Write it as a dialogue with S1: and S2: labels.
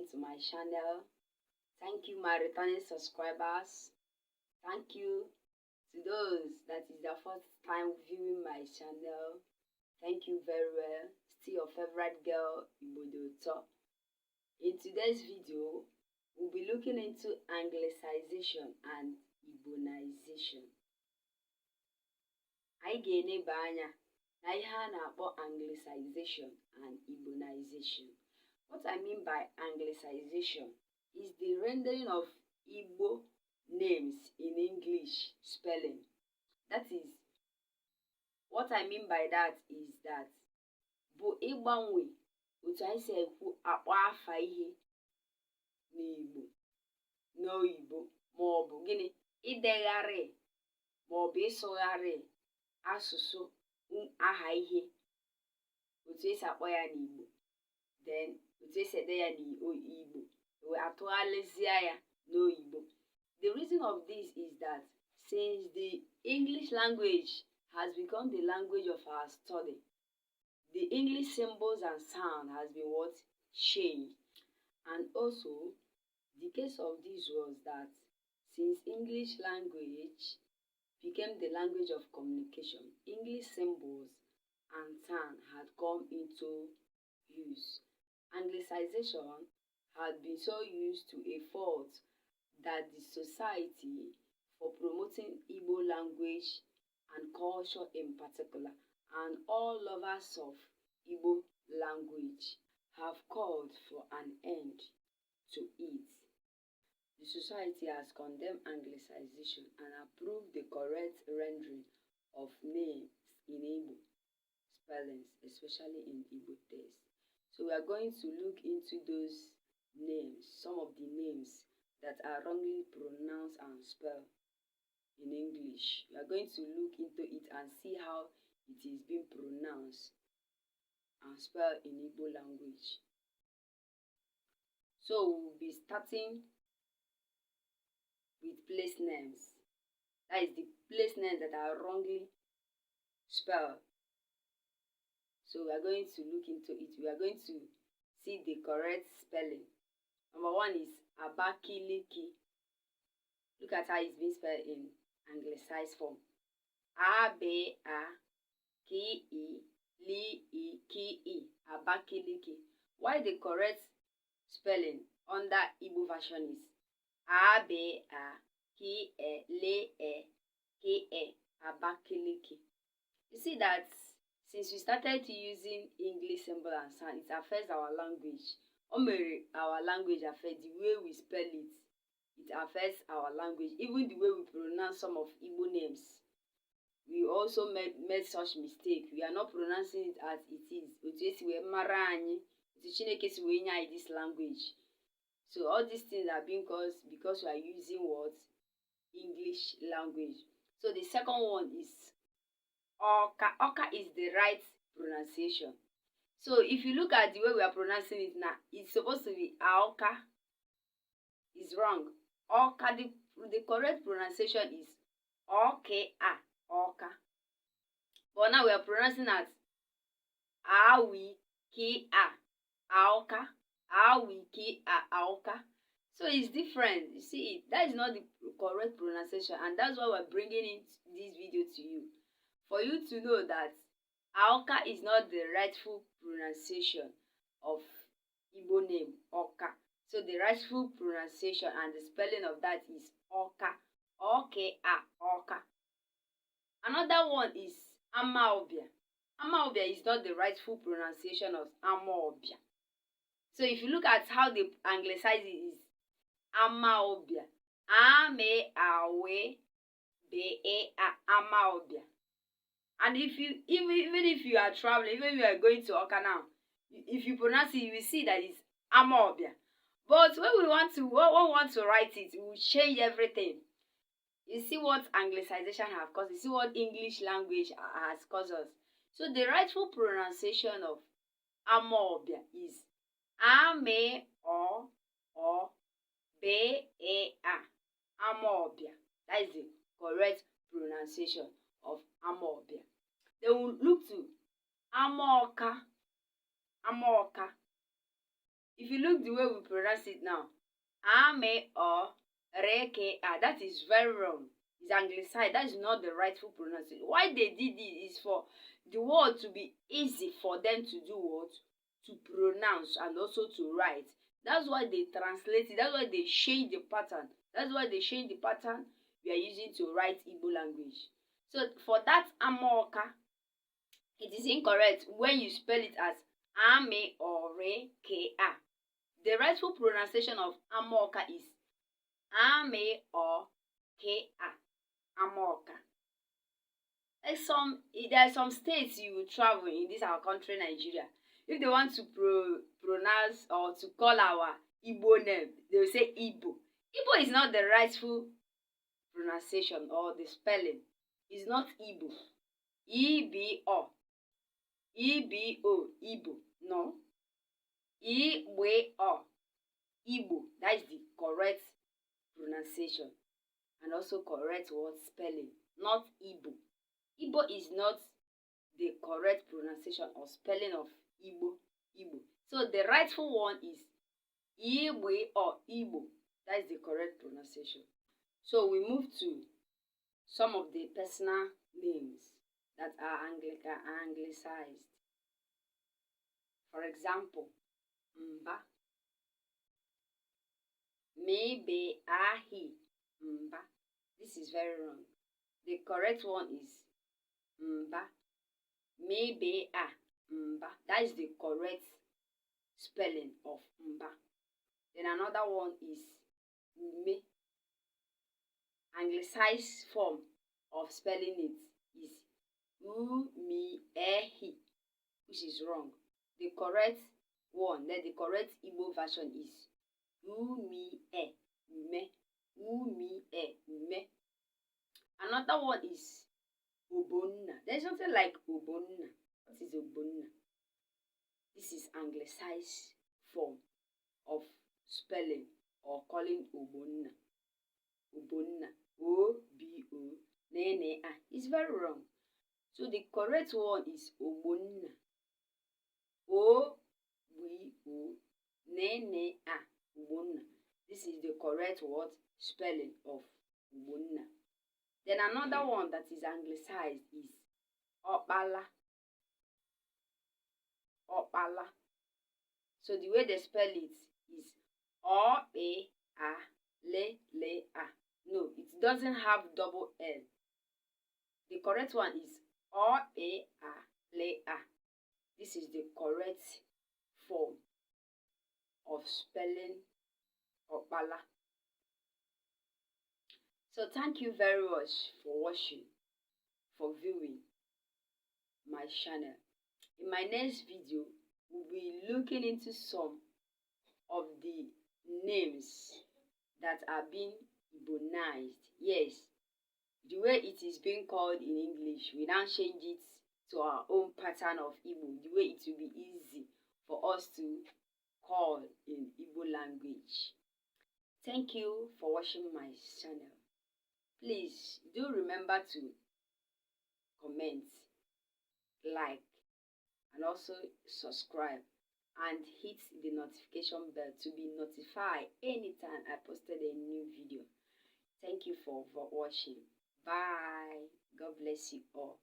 S1: again to my channel. Thank you, my returning subscribers. Thank you to those that is their first time viewing my channel. Thank you very well. Still your favorite girl, Igbodiuto. In today's video, we'll be looking into Anglicization and Igbonization. Anyị ga-eneba anya na ihe a na-akpọ Anglicization and Igbonization. What I mean by Anglicization is the rendering of Igbo names in English spelling. That is, what I mean by that is that bụ ịgbanwe otu anyị si ekwu akpọ afa ihe n'Igbo n'oyibo maọbụ gịnị idegharị maọbụ ịsụgharị asụsụ aha ihe otu esi akpọ ya n'Igbo then otu esi ede ya n'Igbo wee atụgharịzie ya n'oyibo. The reason of this is that since the English language has become the language of our study, the English symbols and sound has been what changed. And also the case of this was that since English language became the language of communication, English symbols and sound had come into use. Anglicization had been so used to a fault that the Society for Promoting Igbo Language and Culture in particular, and all lovers of Igbo language, have called for an end to it. The Society has condemned Anglicization and approved the correct rendering of names in Igbo spellings, especially in Igbo text. So we are going to look into those names, some of the names that are wrongly pronounced and spelled in English. We are going to look into it and see how it is being pronounced and spelled in Igbo language. So we'll be starting with place names. That is the place names that are wrongly spelled. So we are going to look into it. We are going to see the correct spelling. Number one is Abakiliki. Look at how it's being spelled in anglicized form. A-B-A-K-E-L-E-K-E. Abakiliki. Why the correct spelling under Igbo version is A-B-A-K-E-L-E-K-E. Abakiliki. You see that since we started using English symbol and sound, it affects our language. Our language affects the way we spell it. It affects our language. Even the way we pronounce some of Igbo names. We also made such mistake. We are not pronouncing it as it is. This language. So all these things are being caused because we are using what? English language. So the second one is Oka. Oka is the right pronunciation. So if you look at the way we are pronouncing it now, it's supposed to be Aoka. It's wrong. Oka, the correct pronunciation is O-K-A, Oka. But now we are pronouncing as Awi-Ki-A, Aoka, Awi-Ki-A, Aoka. So it's different. You see, that is not the correct pronunciation, and that's why we're bringing in this video to you. For you to know that Aoka is not the rightful pronunciation of Igbo name, Oka. So the rightful pronunciation and the spelling of that is Oka. O-K-A, Oka. Another one is Amaobia. Amaobia is not the rightful pronunciation of Amaobia. So if you look at how they anglicize it, is Amaobia. A-M-A-O-B-A, Amaobia. And if you even if you are traveling, even if you are going to Oka now, if you pronounce it, you will see that it's Amaobia. But when we want to write it, we will change everything. You see what Anglicization has caused. You see what English language has caused us. So the rightful pronunciation of Amaobia is A-M-A-O-B-A. Amaobia. That is the correct pronunciation of Amaobia. They will look to Amaoka. Amaoka. If you look the way we pronounce it now, ame or reke, that is very wrong. It's anglicized. That is not the rightful pronunciation. Why they did it is for the word to be easy for them to do what? To pronounce and also to write. That's why they translate it. That's why they change the pattern. That's why they change the pattern we are using to write Igbo language. So for that amoka, it is incorrect when you spell it as ame or re-ke-a. The rightful pronunciation of amoka is ame or ke-a. Amoka. There are some states you will travel in this our country, Nigeria. If they want to pronounce or to call our Igbo name, they will say Igbo. Igbo is not the rightful pronunciation or the spelling. It's not Igbo. E-B-O. E-B-O. Igbo. No. I-B-O. Igbo. That is the correct pronunciation and also correct word spelling. Not Igbo. Igbo is not the correct pronunciation or spelling of Igbo. So the rightful one is Igbo or Igbo. That is the correct pronunciation. So we move to some of the personal names that are anglicized. For example, Mba, Maybe Ahi, Mba. This is very wrong. The correct one is Mba, Maybe Mba. That is the correct spelling of Mba. Then another one is Ume. Anglicized form of spelling it is U-mi-e-hi, which is wrong. The correct one, then the correct Igbo version is U-mi-e, ume, U-mi-e, ume. Another one is Obonna. There's something like Obonna. What is Obonna? This is anglicized form of spelling or calling Obonna. Obonna. O-B-O. Nene-a. It's very wrong. So the correct one is Obonna. O-B-O. Nene-a. Obonna. This is the correct word spelling of Obonna. Then another one that is anglicized is Opala. Opala. So the way they spell it is O-A-A-L-E-A. No, it doesn't have double L. The correct one is O-A-A-L-E-A. This is the correct form of spelling Opala. So thank you very much for watching, for viewing my channel. In my next video, we'll be looking into some of the names that are being Igbonized. Yes, the way it is being called in English, we now change it to our own pattern of Igbo, the way it will be easy for us to call in Igbo language. Thank you for watching my channel. Please do remember to comment, like, and also subscribe and hit the notification bell to be notified anytime I posted a new video. Thank you for watching. Bye. God bless you all.